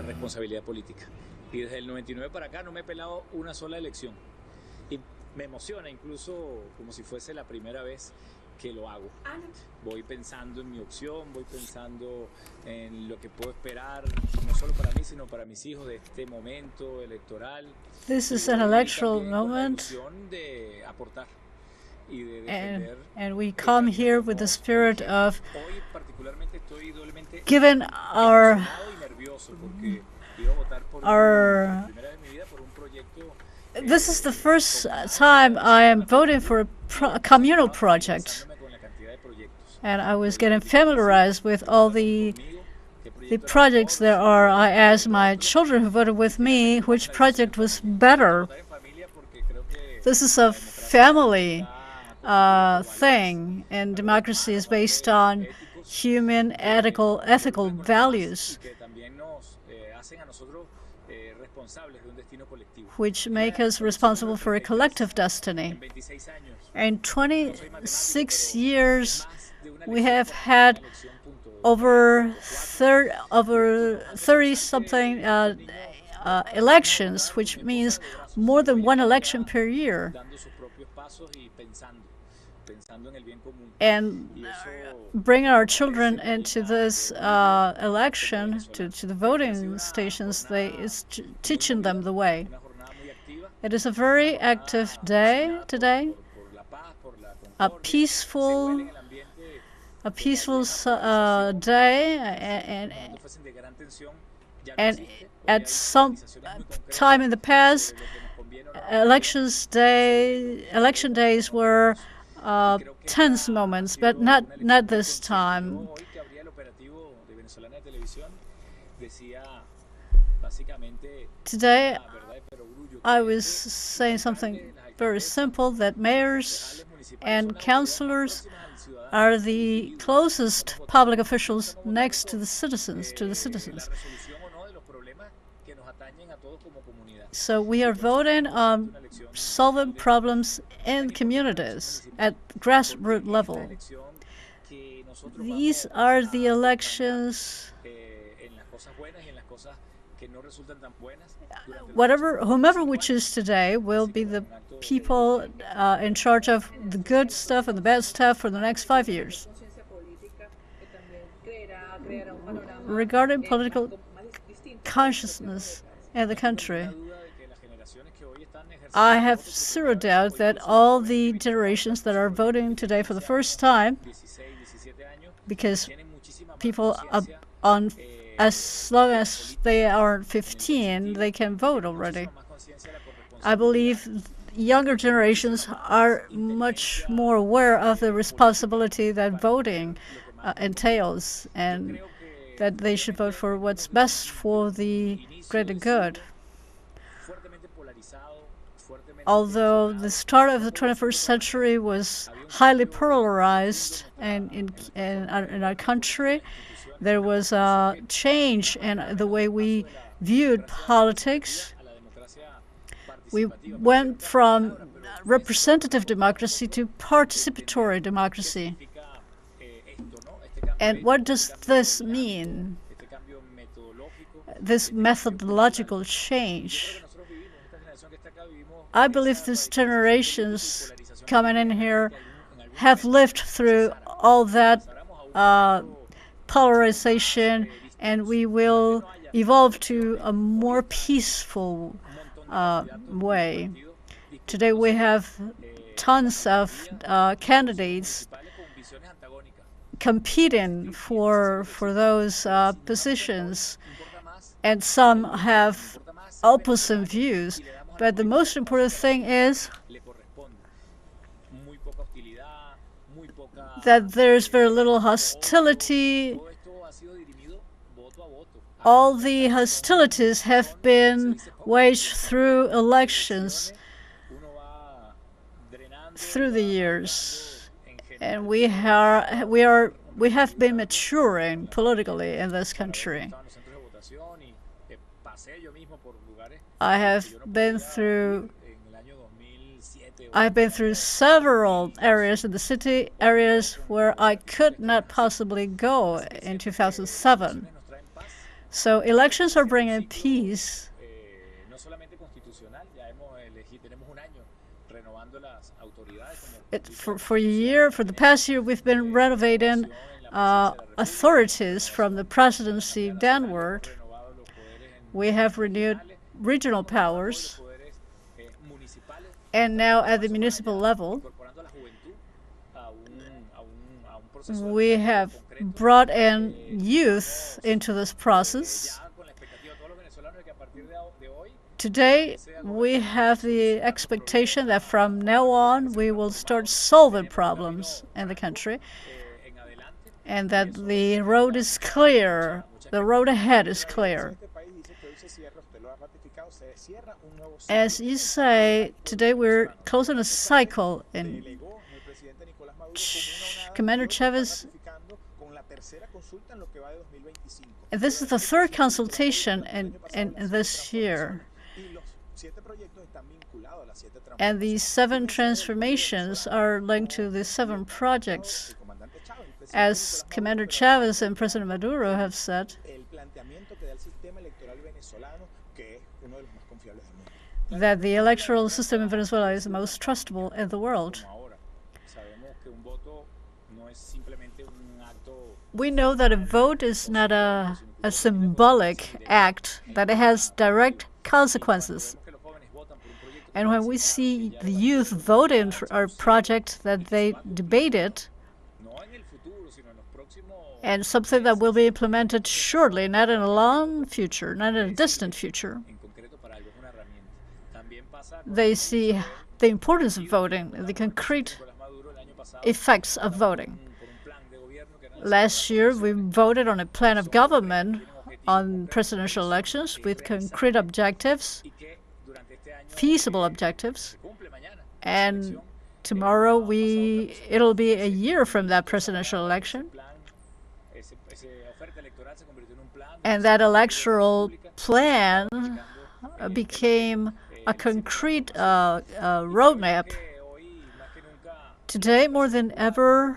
la responsabilidad política. Y desde el 99 para acá no me he pelado una sola elección. Y me emociona incluso como si fuese la primera vez que lo hago. Voy pensando en mi opción, voy pensando en lo que puedo esperar, no solo para mí, sino para mis hijos de este momento electoral. This is an electoral moment, de aportar y de defender, and we come here with the spirit of giving This is the first time I am voting for a communal project, and I was getting familiarized with all the projects there are. I asked my children who voted with me which project was better. This is a family thing, and democracy is based on human ethical values, which make us responsible for a collective destiny. In 26 years, we have had over 30-something elections, which means more than one election per year. And bring our children into this election, to the voting stations, is teaching them the way. It is a very active day today, a peaceful day, and at some time in the past, election days were tense moments, but not this time. Today, I was saying something very simple, that mayors and councillors are the closest public officials next to the citizens. So we are voting on solving problems in communities at grassroots level. These are the elections. Whomever we choose today will be the people in charge of the good stuff and the bad stuff for the next 5 years. Regarding political consciousness in the country, I have zero doubt that all the generations that are voting today for the first time, because people as long as they are 15, they can vote already. I believe younger generations are much more aware of the responsibility that voting entails, and that they should vote for what's best for the greater good. Although the start of the 21st century was highly polarized in our country, there was a change in the way we viewed politics. We went from representative democracy to participatory democracy. And what does this mean? This methodological change. I believe these generations coming in here have lived through all that polarization, and we will evolve to a more peaceful way. Today we have tons of candidates competing for those positions, and some have opposite views. But the most important thing is that there's very little hostility. All the hostilities have been waged through elections through the years, and we have been maturing politically in this country. I've been through several areas in the city, areas where I could not possibly go in 2007. So elections are bringing peace. For a year, for the past year, we've been renovating authorities from the presidency downward. We have renewed regional powers, and now at the municipal level, we have brought in youth into this process. Today, we have the expectation that from now on, we will start solving problems in the country, and that the road is clear. The road ahead is clear. As you say, today we're closing a cycle, and Commander Chavez, this is the third consultation in this year. And these 7 transformations are linked to the 7 projects. As Commander Chavez and President Maduro have said, that the electoral system in Venezuela is the most trustable in the world. We know that a vote is not a symbolic act, that it has direct consequences. And when we see the youth voting for our project that they debated, and something that will be implemented shortly, not in a long future, not in a distant future, they see the importance of voting, the concrete effects of voting. Last year, we voted on a plan of government on presidential elections with concrete objectives, feasible objectives, and tomorrow it'll be a year from that presidential election, and that electoral plan became a concrete roadmap. Today, more than ever,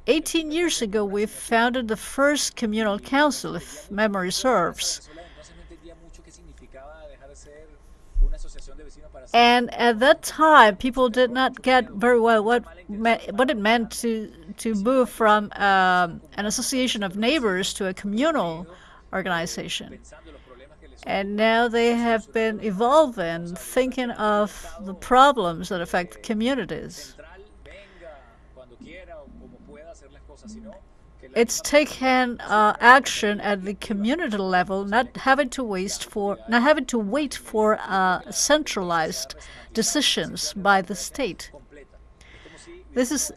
18 years ago, we founded the first communal council, if memory serves. And at that time, people did not get very well what it meant to move from an association of neighbors to a communal organization. And now they have been evolving, thinking of the problems that affect communities. It's taken action at the community level, not having to wait for centralized decisions by the state. This is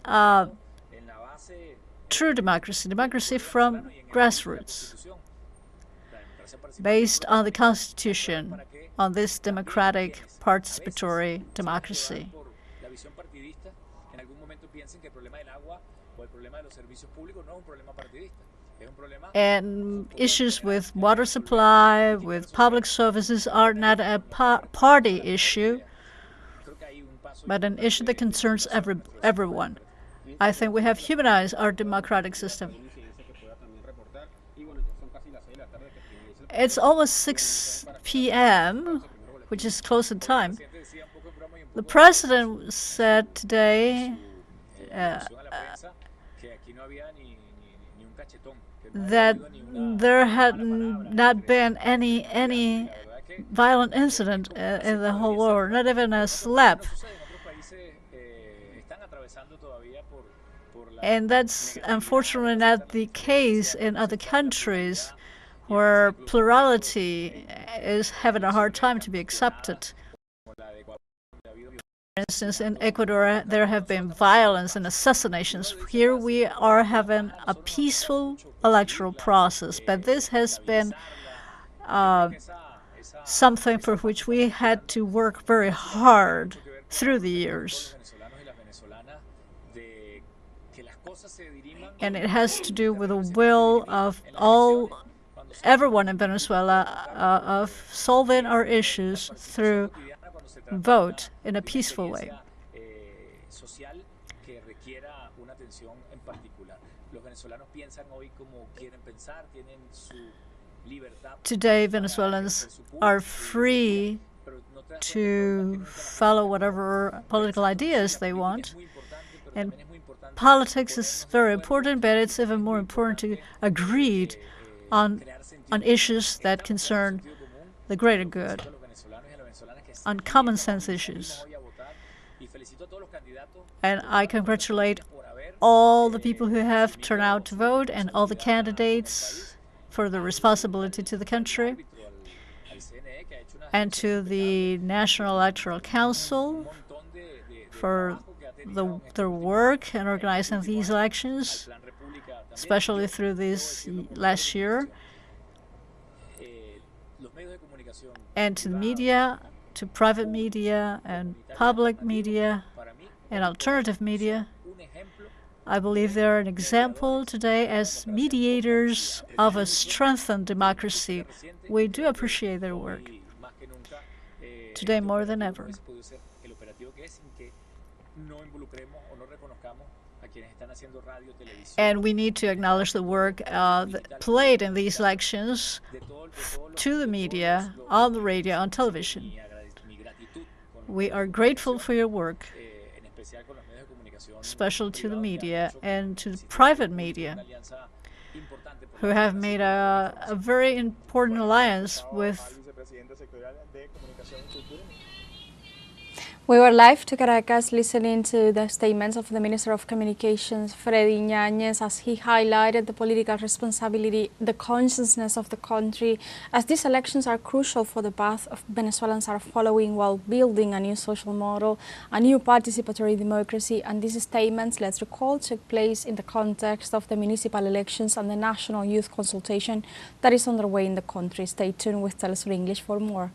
true democracy from grassroots, based on the Constitution, on this democratic participatory democracy. And issues with water supply, with public services are not a party issue, but an issue that concerns everyone. I think we have humanized our democratic system. It's almost 6 p.m., which is close in time. The president said today that there had not been any violent incident in the whole war, not even a slap. And that's unfortunately not the case in other countries where plurality is having a hard time to be accepted. For instance, in Ecuador, there have been violence and assassinations. Here we are having a peaceful electoral process, but this has been something for which we had to work very hard through the years. And it has to do with the will of everyone in Venezuela of solving our issues through vote in a peaceful way. Today, Venezuelans are free to follow whatever political ideas they want. And politics is very important, but it's even more important to agree on issues that concern the greater good, on common sense issues. And I congratulate all the people who have turned out to vote and all the candidates for the responsibility to the country, and to the National Electoral Council for their work in organizing these elections, especially through this last year, and to the media, to private media and public media and alternative media. I believe they're an example today as mediators of a strengthened democracy. We do appreciate their work today more than ever. And we need to acknowledge the work played in these elections to the media, on the radio, on television. We are grateful for your work, especially to the media and to the private media, who have made a very important alliance with. We were live to Caracas listening to the statements of the Minister of Communications, Freddy Ñañez, as he highlighted the political responsibility, the consciousness of the country, as these elections are crucial for the path of Venezuelans are following while building a new social model, a new participatory democracy. And these statements, let's recall, took place in the context of the municipal elections and the national youth consultation that is underway in the country. Stay tuned with teleSUR English for more.